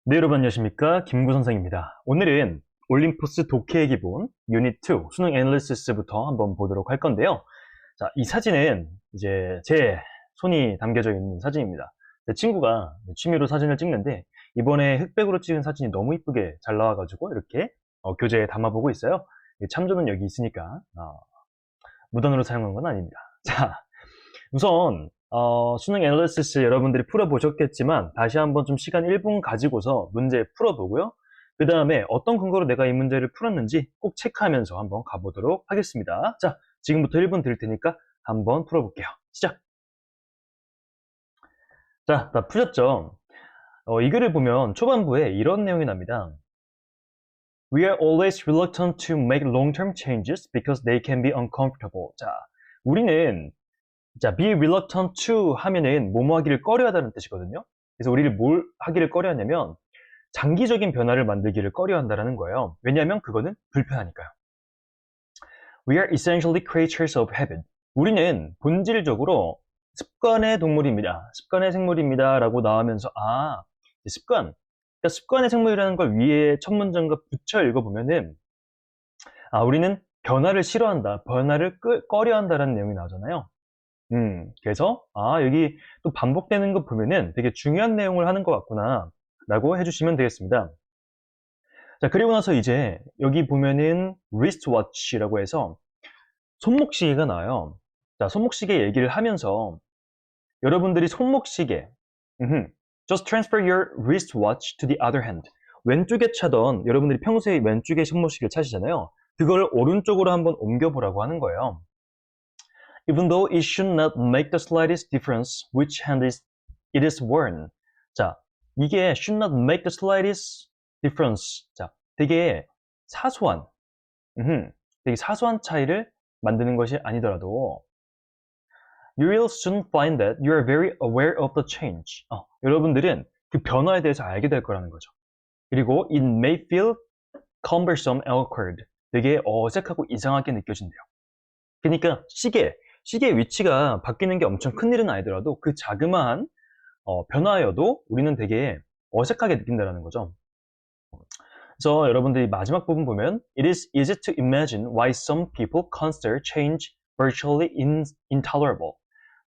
네, 여러분 안녕하십니까? 김구 선생입니다. 오늘은 올림포스 독해의 기본 유닛 2 수능 애널리시스부터 한번 보도록 할 건데요. 자, 이 사진은 이제 제 손이 담겨져 있는 사진입니다. 제 친구가 취미로 사진을 찍는데 이번에 흑백으로 찍은 사진이 너무 이쁘게 잘 나와가지고 이렇게 교재에 담아보고 있어요. 참조는 여기 있으니까 무단으로 사용한 건 아닙니다. 자, 우선 수능 애널리시스 여러분들이 풀어보셨겠지만 다시 한번 좀 시간 1분 가지고서 문제 풀어보고요. 그 다음에 어떤 근거로 내가 이 문제를 풀었는지 꼭 체크하면서 한번 가보도록 하겠습니다. 자, 지금부터 1분 드릴 테니까 한번 풀어볼게요. 시작! 자, 다 푸셨죠? 이 글을 보면 초반부에 이런 내용이 납니다. We are always reluctant to make long-term changes because they can be uncomfortable. 자, 우리는 be reluctant to 하면은 뭐뭐 하기를 꺼려하다는 뜻이거든요. 그래서 우리를 뭘 하기를 꺼려하냐면 장기적인 변화를 만들기를 꺼려한다는 거예요. 왜냐하면 그거는 불편하니까요. We are essentially creatures of habit. 우리는 본질적으로 습관의 동물입니다. 습관의 생물입니다. 라고 나오면서 습관. 그러니까 습관의 생물이라는 걸 위에 첫 문장과 붙여 읽어보면은 우리는 변화를 싫어한다. 변화를 꺼려한다라는 내용이 나오잖아요. 그래서 여기 또 반복되는 거 보면은 되게 중요한 내용을 하는 것 같구나 라고 해주시면 되겠습니다. 자, 그리고 나서 이제 여기 보면은 wristwatch라고 해서 손목시계가 나와요. 자, 손목시계 얘기를 하면서 여러분들이 손목시계 just transfer your wristwatch to the other hand. 왼쪽에 차던 여러분들이 평소에 왼쪽에 손목시계를 차시잖아요. 그걸 오른쪽으로 한번 옮겨보라고 하는 거예요. Even though it should not make the slightest difference which hand it is worn. 자, 이게 should not make the slightest difference. 자, 되게 사소한, 되게 사소한 차이를 만드는 것이 아니더라도 you will soon find that you are very aware of the change. 여러분들은 그 변화에 대해서 알게 될 거라는 거죠. 그리고 it may feel cumbersome and awkward. 되게 어색하고 이상하게 느껴진대요. 그러니까 시계의 위치가 바뀌는 게 엄청 큰일은 아니더라도 그 자그마한 변화여도 우리는 되게 어색하게 느낀다는 거죠. 그래서 여러분들이 마지막 부분 보면 It is easy to imagine why some people consider change virtually intolerable.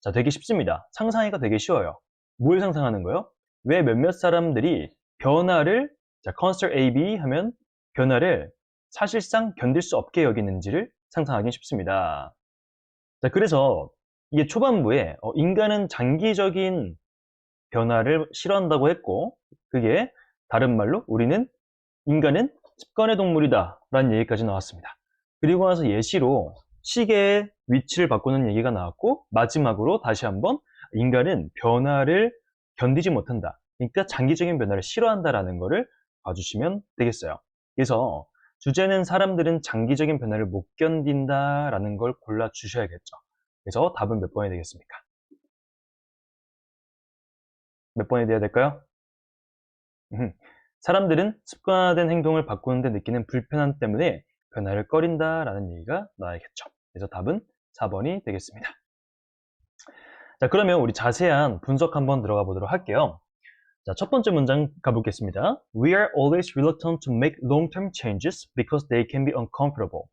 자, 되게 쉽습니다. 상상하기가 되게 쉬워요. 뭘 상상하는 거예요? 왜 몇몇 사람들이 변화를 consider A, B 하면 변화를 사실상 견딜 수 없게 여기는지를 상상하기 쉽습니다. 자, 그래서 이게 초반부에 인간은 장기적인 변화를 싫어한다고 했고 그게 다른 말로 인간은 습관의 동물이다 라는 얘기까지 나왔습니다. 그리고 나서 예시로 시계의 위치를 바꾸는 얘기가 나왔고 마지막으로 다시 한번 인간은 변화를 견디지 못한다. 그러니까 장기적인 변화를 싫어한다라는 것을 봐주시면 되겠어요. 그래서 주제는 사람들은 장기적인 변화를 못 견딘다라는 걸 골라주셔야겠죠. 그래서 답은 몇 번이 되겠습니까? 몇 번이 돼야 될까요? 사람들은 습관화된 행동을 바꾸는데 느끼는 불편함 때문에 변화를 꺼린다라는 얘기가 나와야겠죠. 그래서 답은 4번이 되겠습니다. 자, 그러면 우리 자세한 분석 한번 들어가 보도록 할게요. 자, 첫 번째 문장 가보겠습니다. We are always reluctant to make long-term changes because they can be uncomfortable.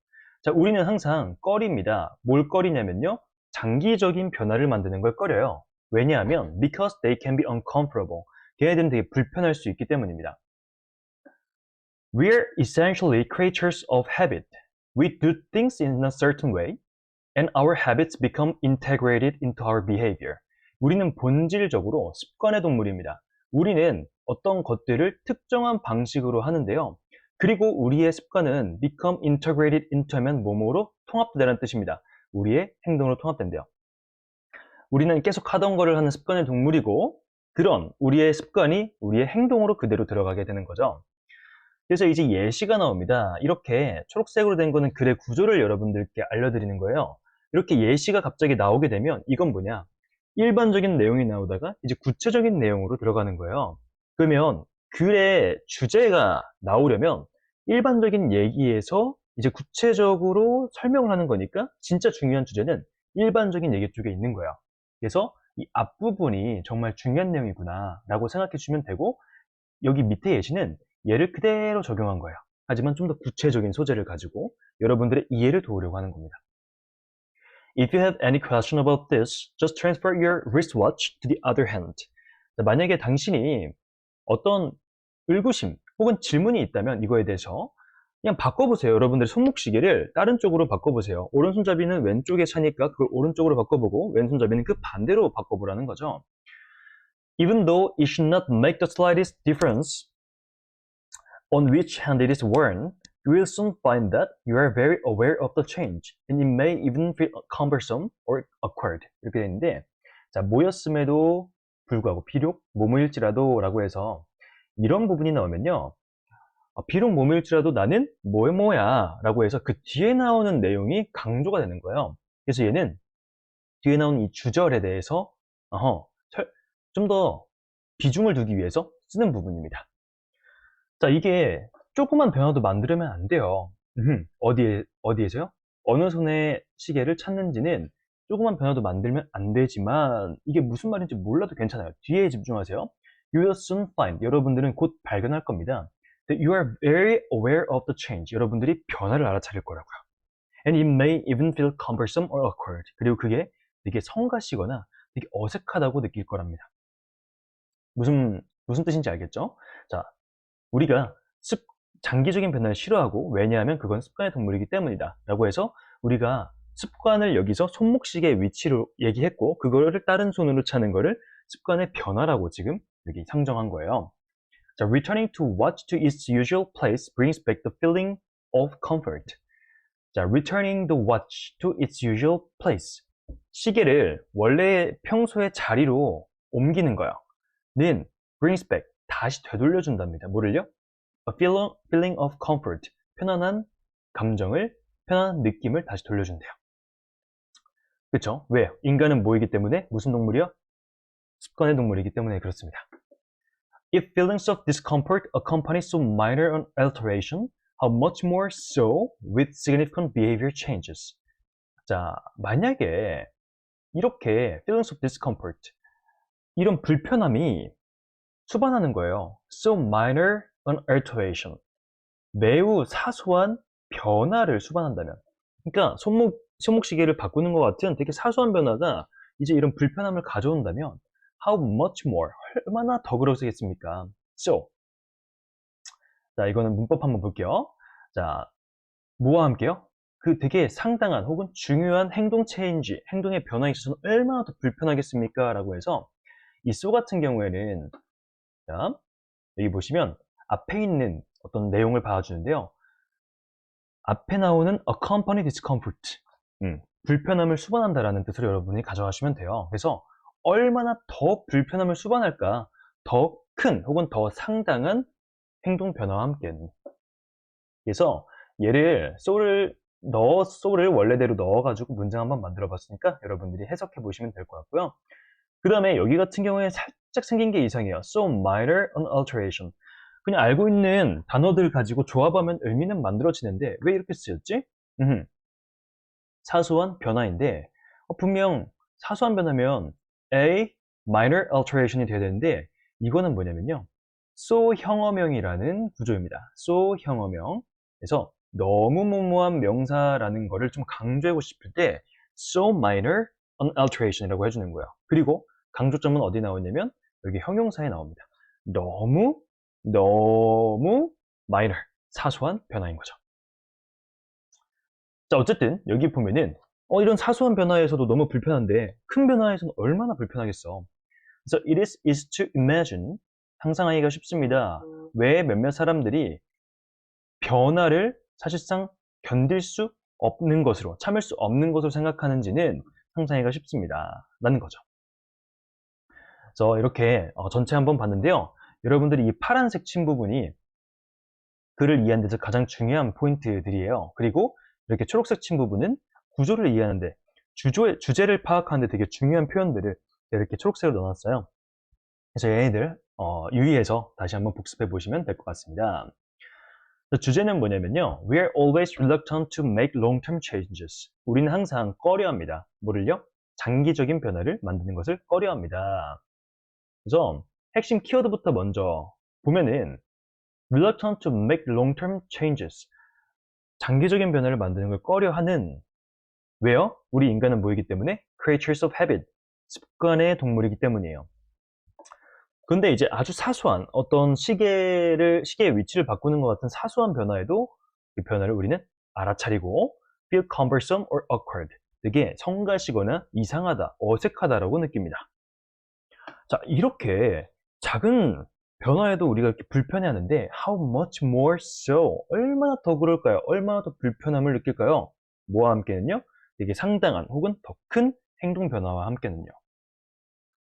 자, 우리는 항상 꺼립니다. 뭘 꺼리냐면요. 장기적인 변화를 만드는 걸 꺼려요. 왜냐하면 because they can be uncomfortable. 걔네들은 되게 불편할 수 있기 때문입니다. We are essentially creatures of habit. We do things in a certain way and our habits become integrated into our behavior. 우리는 본질적으로 습관의 동물입니다. 우리는 어떤 것들을 특정한 방식으로 하는데요. 그리고 우리의 습관은 become integrated into 하면 뭐뭐로 통합되다는 뜻입니다. 우리의 행동으로 통합된대요. 우리는 계속 하던 거를 하는 습관의 동물이고 그런 우리의 습관이 우리의 행동으로 그대로 들어가게 되는 거죠. 그래서 이제 예시가 나옵니다. 이렇게 초록색으로 된 거는 글의 구조를 여러분들께 알려드리는 거예요. 이렇게 예시가 갑자기 나오게 되면 이건 뭐냐? 일반적인 내용이 나오다가 이제 구체적인 내용으로 들어가는 거예요. 그러면 글의 주제가 나오려면 일반적인 얘기에서 이제 구체적으로 설명을 하는 거니까 진짜 중요한 주제는 일반적인 얘기 쪽에 있는 거예요. 그래서 이 앞부분이 정말 중요한 내용이구나 라고 생각해 주시면 되고 여기 밑에 예시는 얘를 그대로 적용한 거예요. 하지만 좀 더 구체적인 소재를 가지고 여러분들의 이해를 도우려고 하는 겁니다. If you have any question about this, just transfer your wristwatch to the other hand. 자, 만약에 당신이 어떤 의구심 혹은 질문이 있다면 이거에 대해서 그냥 바꿔보세요. 여러분들의 손목시계를 다른 쪽으로 바꿔보세요. 오른손잡이는 왼쪽에 차니까 그걸 오른쪽으로 바꿔보고 왼손잡이는 그 반대로 바꿔보라는 거죠. Even though it should not make the slightest difference on which hand it is worn, you will soon find that you are very aware of the change, and it may even feel cumbersome or awkward. 이렇게 되는데, 자, 모였음에도 불구하고 비록 모모일지라도 라고 해서 이런 부분이 나오면요. 비록 모모일지라도 나는 뭐야 라고 해서 그 뒤에 나오는 내용이 강조가 되는 거예요. 그래서 얘는 뒤에 나오는 이 주절에 대해서 좀 더 비중을 두기 위해서 쓰는 부분입니다. 자, 이게 조그만 변화도 만들면 안 돼요. 어디에서요? 어느 손의 시계를 찾는지는 조그만 변화도 만들면 안 되지만 이게 무슨 말인지 몰라도 괜찮아요. 뒤에 집중하세요. You will soon find. 여러분들은 곧 발견할 겁니다. That you are very aware of the change. 여러분들이 변화를 알아차릴 거라고요. And it may even feel cumbersome or awkward. 그리고 그게 되게 성가시거나 되게 어색하다고 느낄 거랍니다. 무슨 뜻인지 알겠죠? 자, 우리가 장기적인 변화를 싫어하고 왜냐하면 그건 습관의 동물이기 때문이다 라고 해서 우리가 습관을 여기서 손목시계의 위치로 얘기했고 그거를 다른 손으로 차는 거를 습관의 변화라고 지금 여기 상정한 거예요. 자, returning to watch to its usual place brings back the feeling of comfort. 자, returning the watch to its usual place. 시계를 원래 평소의 자리로 옮기는 거예요. 는 brings back. 다시 되돌려준답니다. 뭐를요? A feeling of comfort. 편안한 감정을, 편안한 느낌을 다시 돌려준대요. 그쵸? 왜요? 인간은 뭐이기 때문에? 무슨 동물이요? 습관의 동물이기 때문에 그렇습니다. If feelings of discomfort accompany so minor an alteration, how much more so with significant behavior changes. 자, 만약에 이렇게 feelings of discomfort, 이런 불편함이 수반하는 거예요. So minor an alteration. 매우 사소한 변화를 수반한다면. 그러니까 손목시계를 바꾸는 것 같은 되게 사소한 변화가 이제 이런 불편함을 가져온다면 how much more, 얼마나 더 그러시겠습니까? So, 자, 이거는 문법 한번 볼게요. 자, 뭐와 함께요? 그 되게 상당한 혹은 중요한 행동 체인지, 행동의 변화에 있어서 얼마나 더 불편하겠습니까? 라고 해서 이 so 같은 경우에는 자, 여기 보시면 앞에 있는 어떤 내용을 봐주는데요. 앞에 나오는 accompany discomfort, 불편함을 수반한다라는 뜻으로 여러분이 가져가시면 돼요. 그래서 얼마나 더 불편함을 수반할까? 더 큰 혹은 더 상당한 행동 변화와 함께는. 그래서 얘를 so를 원래대로 넣어가지고 문장 한번 만들어 봤으니까 여러분들이 해석해 보시면 될 것 같고요. 그 다음에 여기 같은 경우에 살짝 생긴 게 이상해요. So minor an alteration. 그냥 알고 있는 단어들 가지고 조합하면 의미는 만들어지는데 왜 이렇게 쓰였지? 사소한 변화인데 분명 사소한 변화면 a minor alteration이 돼야 되는데 이거는 뭐냐면요. so 형어명이라는 구조입니다. so 형어명. 그래서 너무 무모한 명사라는 거를 좀 강조하고 싶을 때 so minor an alteration이라고 해주는 거예요. 그리고 강조점은 어디 나오냐면 여기 형용사에 나옵니다. 너무 minor, 사소한 변화인 거죠. 자, 어쨌든 여기 보면은 이런 사소한 변화에서도 너무 불편한데 큰 변화에서는 얼마나 불편하겠어. 그래서 it is easy to imagine, 상상하기가 쉽습니다. 왜 몇몇 사람들이 변화를 사실상 견딜 수 없는 것으로, 참을 수 없는 것으로 생각하는지는 상상하기가 쉽습니다. 라는 거죠. 그래서 이렇게 전체 한번 봤는데요. 여러분들이 이 파란색 친 부분이 글을 이해하는 데서 가장 중요한 포인트들이에요. 그리고 이렇게 초록색 친 부분은 구조를 이해하는데 주제를 파악하는데 되게 중요한 표현들을 이렇게 초록색으로 넣어놨어요. 그래서 얘네들 유의해서 다시 한번 복습해 보시면 될 것 같습니다. 주제는 뭐냐면요. We are always reluctant to make long-term changes. 우리는 항상 꺼려합니다. 뭐를요? 장기적인 변화를 만드는 것을 꺼려합니다. 그래서 핵심 키워드부터 먼저 보면은 reluctant to make long-term changes. 장기적인 변화를 만드는 걸 꺼려하는. 왜요? 우리 인간은 뭐이기 때문에? creatures of habit. 습관의 동물이기 때문이에요. 근데 이제 아주 사소한 어떤 시계의 위치를 바꾸는 것 같은 사소한 변화에도 그 변화를 우리는 알아차리고 feel cumbersome or awkward. 되게 성가시거나 이상하다, 어색하다라고 느낍니다. 자, 이렇게 작은 변화에도 우리가 이렇게 불편해하는데 how much more so? 얼마나 더 그럴까요? 얼마나 더 불편함을 느낄까요? 뭐와 함께는요? 되게 상당한 혹은 더 큰 행동 변화와 함께는요.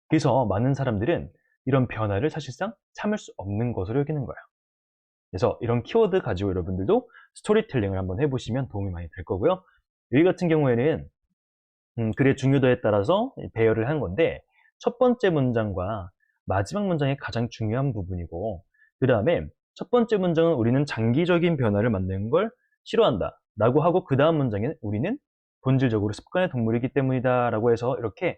그래서 많은 사람들은 이런 변화를 사실상 참을 수 없는 것으로 여기는 거예요. 그래서 이런 키워드 가지고 여러분들도 스토리텔링을 한번 해보시면 도움이 많이 될 거고요. 여기 같은 경우에는 글의 중요도에 따라서 배열을 한 건데 첫 번째 문장과 마지막 문장이 가장 중요한 부분이고 그 다음에 첫 번째 문장은 우리는 장기적인 변화를 만드는 걸 싫어한다 라고 하고 그 다음 문장에는 우리는 본질적으로 습관의 동물이기 때문이다 라고 해서 이렇게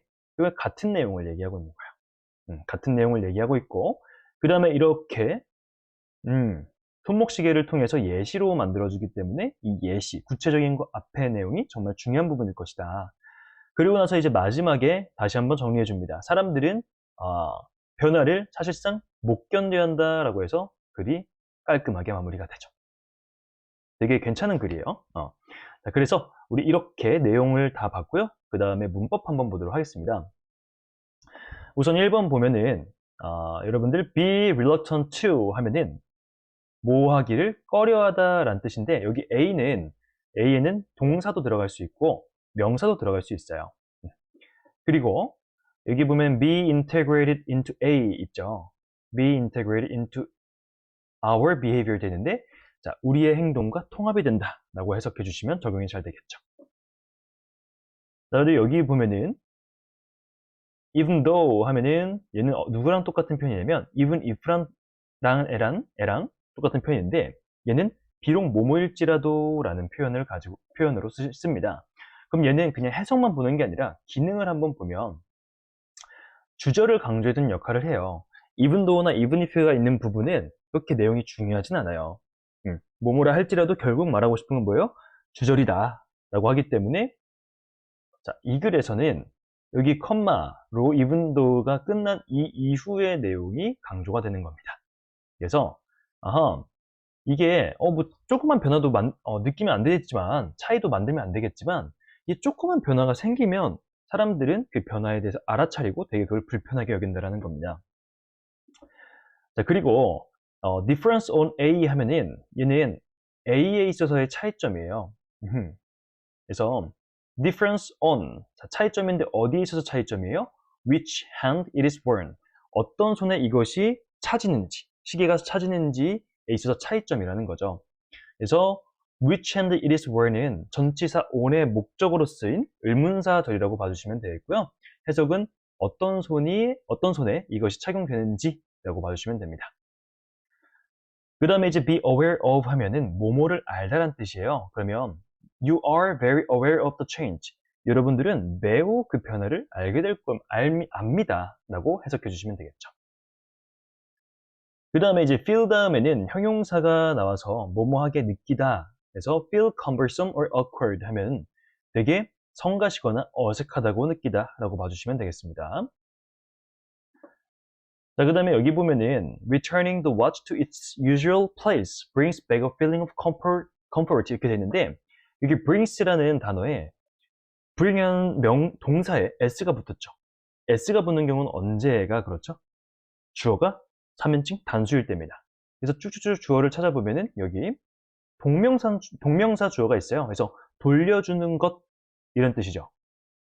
같은 내용을 얘기하고 있는 거예요. 같은 내용을 얘기하고 있고 그 다음에 이렇게 손목시계를 통해서 예시로 만들어주기 때문에 이 예시, 구체적인 거 앞의 내용이 정말 중요한 부분일 것이다. 그리고 나서 이제 마지막에 다시 한번 정리해 줍니다. 사람들은 변화를 사실상 못 견뎌야 한다라고 해서 글이 깔끔하게 마무리가 되죠. 되게 괜찮은 글이에요. 자, 그래서 우리 이렇게 내용을 다 봤고요. 그 다음에 문법 한번 보도록 하겠습니다. 우선 1번 보면은 여러분들 be reluctant to 하면은 뭐 하기를 꺼려하다 라는 뜻인데 여기 A에는 동사도 들어갈 수 있고 명사도 들어갈 수 있어요. 그리고 여기 보면 be integrated into A 있죠. be integrated into our behavior 되는데 자, 우리의 행동과 통합이 된다 라고 해석해 주시면 적용이 잘 되겠죠. 자, 그리고 여기 보면은 even though 하면은 얘는 누구랑 똑같은 표현이냐면 even if랑 애랑 똑같은 표현인데 얘는 비록 뭐뭐일지라도 라는 표현으로 씁니다. 그럼 얘는 그냥 해석만 보는 게 아니라 기능을 한번 보면 주절을 강조해주는 역할을 해요. even though나 even if가 있는 부분은 그렇게 내용이 중요하진 않아요. 뭐뭐라 할지라도 결국 말하고 싶은 건 뭐예요? 주절이다 라고 하기 때문에 자, 이 글에서는 여기 컴마로 even though가 끝난 이 이후의 내용이 강조가 되는 겁니다. 그래서 이게 뭐 조그만 변화도 느끼면 안 되겠지만 차이도 만들면 안 되겠지만 이 조그만 변화가 생기면 사람들은 그 변화에 대해서 알아차리고 되게 그걸 불편하게 여긴다라는 겁니다. 자, 그리고 difference on A 하면은 얘는 A에 있어서의 차이점이에요. 그래서 difference on 자, 차이점인데 어디에 있어서 차이점이에요? which hand it is worn 어떤 손에 이것이 차지는지 시계가 차지는지에 있어서 차이점이라는 거죠. 그래서 which hand it is worn은 전치사 on의 목적으로 쓰인 의문사절이라고 봐주시면 되겠고요. 해석은 어떤 손에 이것이 착용되는지 라고 봐주시면 됩니다. 그 다음에 이제 be aware of 하면은 뭐뭐를 알다란 뜻이에요. 그러면 you are very aware of the change. 여러분들은 매우 그 변화를 알게 될 압니다 라고 해석해 주시면 되겠죠. 그 다음에 이제 feel 다음에는 형용사가 나와서 뭐뭐하게 느끼다 그래서 feel cumbersome or awkward 하면 되게 성가시거나 어색하다고 느끼다 라고 봐주시면 되겠습니다. 자, 그 다음에 여기 보면은 returning the watch to its usual place brings back a feeling of comfort 이렇게 되는데 여기 brings라는 단어에 bring이라는 동사에 s가 붙었죠. s가 붙는 경우는 언제가 그렇죠? 주어가 3인칭 단수일 때입니다. 그래서 쭉쭉쭉 주어를 찾아보면은 여기 동명사 주어가 있어요. 그래서 돌려주는 것 이런 뜻이죠.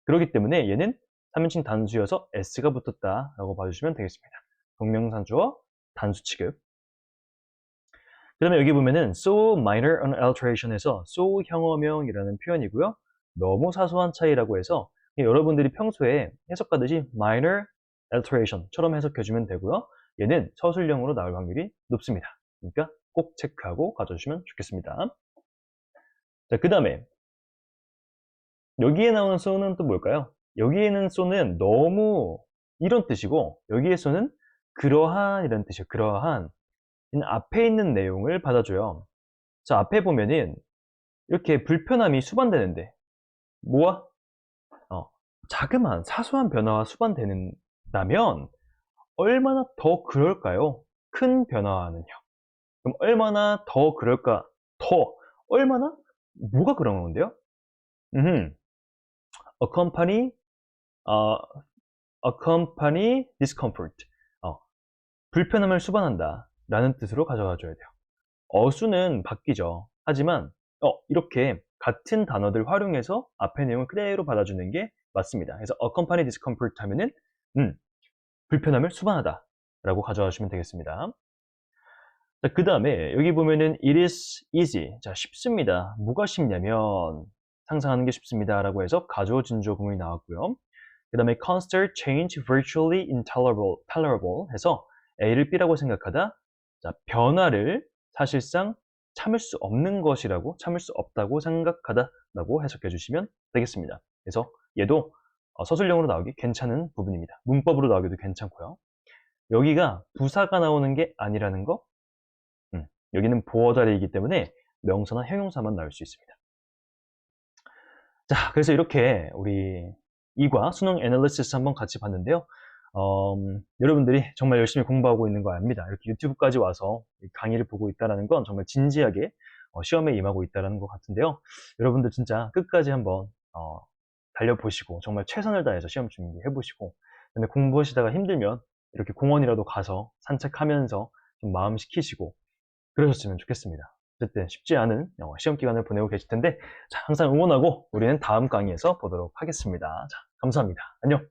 그렇기 때문에 얘는 3인칭 단수여서 s가 붙었다라고 봐주시면 되겠습니다. 동명사 주어 단수 취급. 그 다음에 여기 보면은 so minor an alteration에서 so 형어명이라는 표현이고요. 너무 사소한 차이라고 해서 여러분들이 평소에 해석하듯이 minor alteration처럼 해석해주면 되고요. 얘는 서술형으로 나올 확률이 높습니다. 그러니까 꼭 체크하고 가져주시면 좋겠습니다. 자, 그 다음에 여기에 나오는 so는 또 뭘까요? 여기에는 so는 너무 이런 뜻이고 여기에 so는 그러한 이런 뜻이에요. 그러한 앞에 있는 내용을 받아줘요. 자, 앞에 보면은 이렇게 불편함이 수반되는데 뭐와? 자그마한 사소한 변화와 수반된다면 얼마나 더 그럴까요? 큰 변화는요. 그럼 얼마나 더 그럴까? 얼마나? 뭐가 그런 건데요? 음, accompany, 어, accompany discomfort. 불편함을 수반한다 라는 뜻으로 가져가줘야 돼요. 어수는 바뀌죠. 하지만 이렇게 같은 단어들 활용해서 앞의 내용을 그대로 받아주는 게 맞습니다. 그래서 accompany discomfort 하면은 불편함을 수반하다 라고 가져가시면 되겠습니다. 자, 그 다음에 여기 보면은 it is easy. 자, 쉽습니다. 뭐가 쉽냐면 상상하는 게 쉽습니다 라고 해서 가주어 진주어 구문이 나왔고요. 그 다음에 constant change virtually tolerable 해서 A를 B라고 생각하다. 자, 변화를 사실상 참을 수 없는 것이라고, 참을 수 없다고 생각하다라고 해석해 주시면 되겠습니다. 그래서 얘도 서술형으로 나오기 괜찮은 부분입니다. 문법으로 나오기도 괜찮고요. 여기가 부사가 나오는 게 아니라는 거, 여기는 보어 자리이기 때문에 명사나 형용사만 나올 수 있습니다. 자, 그래서 이렇게 우리 이과 수능 애널리시스 한번 같이 봤는데요. 여러분들이 정말 열심히 공부하고 있는 거 압니다. 이렇게 유튜브까지 와서 강의를 보고 있다는 건 정말 진지하게 시험에 임하고 있다는 것 같은데요. 여러분들 진짜 끝까지 한번 달려보시고 정말 최선을 다해서 시험 준비해 보시고, 근데 공부하시다가 힘들면 이렇게 공원이라도 가서 산책하면서 좀 마음 식히시고 그러셨으면 좋겠습니다. 어쨌든 쉽지 않은 시험 기간을 보내고 계실 텐데, 자, 항상 응원하고 우리는 다음 강의에서 보도록 하겠습니다. 자, 감사합니다. 안녕.